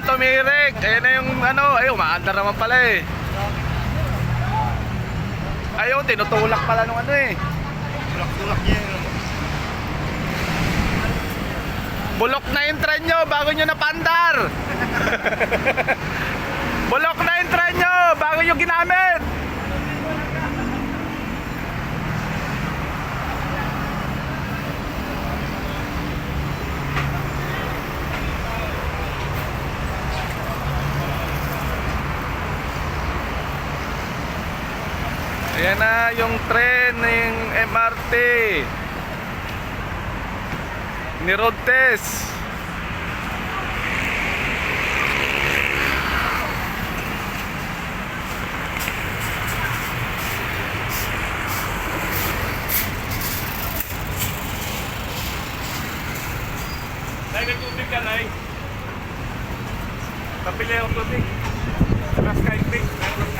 naman, tumirik. Ayan na yung ano, ay umaandar naman pala eh. Ayun, tinutulak pala nung ano eh. Tulak-tulak niya yun. Bulok na yung tren nyo bago nyo napandar. Bulok na yung tren nyo bago nyo ginamit. Ayan na yung tren ng MRT ni Rodtes. Nay, may tubig ka, Nay. Kapili akong tubig.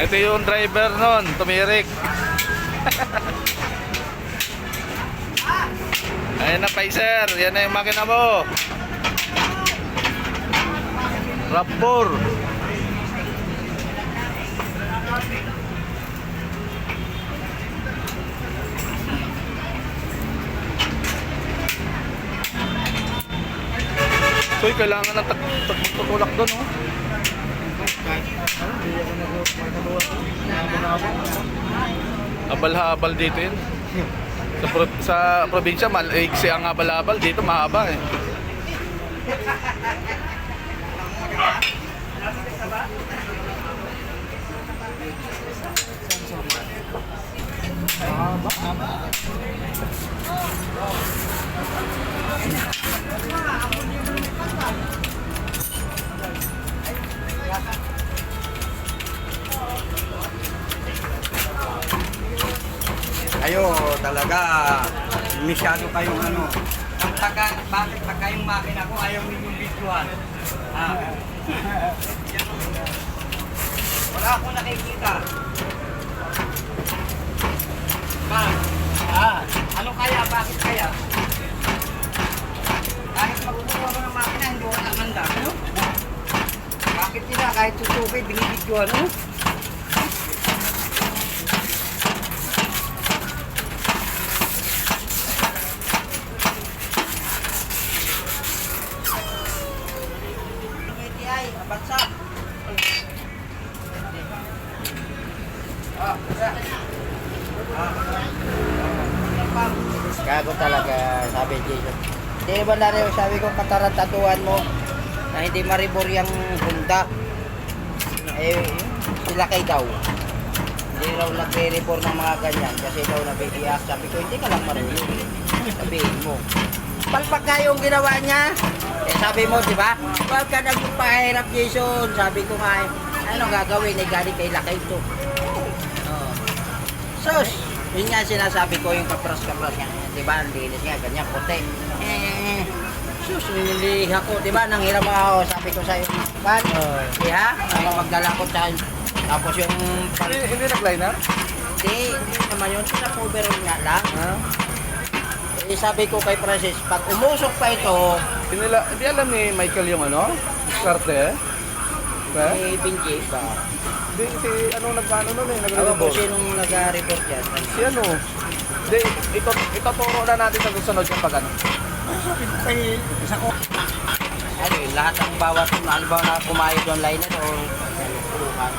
Ito yung driver nun, tumirik. Ayan na, Paiser. Yan na yung makina mo. Rapor. So, kailangan ng tutulak doon, oh. Habal-habal dito yun. Sa probinsya, maliksi ang habal-habal. Dito mahaba eh. Ayo, talaga, masyado kayong ano. Bakit pagka yung makina ko ayaw ninyong visual? Wala akong nakikita. Ano kaya? Bakit kaya? Kahit magkukuha ko ng makina, hindi ko nakanda. Ano? Bakit sila kahit susuki, binibidyoan, no? Bansa. Gago talaga, sabi Jason. Hindi ba na rin sabi ko katarantatuan mo na hindi maribor yung Honda. Eh, sila kay daw. Hindi raw nagre-report ng mga ganyan kasi daw nabibiyak. Sabi ko, hindi ka lang marunong. Sabihin mo. Palpag kayong ginawa niya, eh sabi mo, di ba? Huwag ka nagpapahirap, Jason. Sabi ko nga, ano gagawin? Eh, galing kay Lakay ito. Oh. Sus! Yun nga sinasabi ko, yung kapras-kapras nga. Di ba? Ang linis nga, ganyan, puti. Sus, nililiha ko. Di ba? Nanghiram ako, sabi ko sa'yo. Ban? Liha? Ang magdala ko sa'yo. Tapos yung... Hindi nag-liner? Hindi naman yun. Sa overall nga lang. Eh, sabi ko kay Francis, pag umusok pa ito, Hindi alam ni Michael yung ano? Diskarte eh? may binji ba? Hindi, si ano nag-ano nun eh, Ako po nag-report. sinong nag-report yan? Si ano? Hindi, ituturo na natin sa susunod yung pag ano. Ano yun, lahat ng bawat halimbawa na kumayod online o puluhan.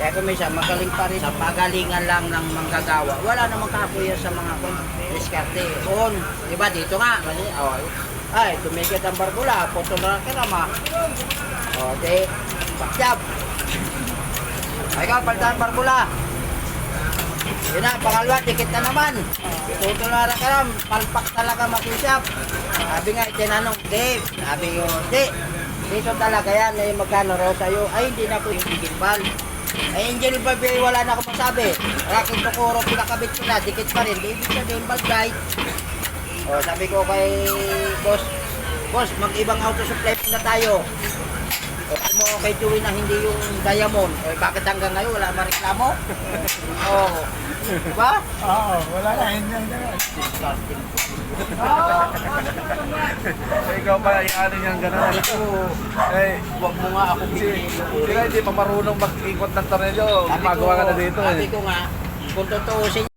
Kaya kung minsan, magaling pa rin sa pagalingan lang ng manggagawa. Wala namang kakuya sa mga diskarte. On, di ba dito nga? Ay, tumigit ang barbula, putol na kirama. O, di, pakyab. Ay ka, palitan barbula. Yun na, pangalawa, dikit na naman. Putol na kiram, palpak talaga makisyap. Sabi nga, itinanong, Dave, sabi ko, di, dito talaga yan, eh, magkano raw sa'yo? Ay, hindi na po yung gimbal. Ay, Angel Baby, wala na akong masabi. Raking Tokoro, pinakabit ko na, dikit pa rin. Ibig sabihin, balday. O, sabi ko kay boss, mag-ibang auto supply na tayo. Kung mo kay Joey na hindi yung diamond, eh bakit hanggang ngayon wala mareklamo? Oo. Diba? Oo, wala na, hindi na gano'n. Ikaw pa, ano niyang gano'n. Eh, Huwag mo nga ako sila hindi pa marunong mag-ikot ng tornilyo. Sabi Gumagawa ka na dito sabi eh. ko nga, kung tutuusin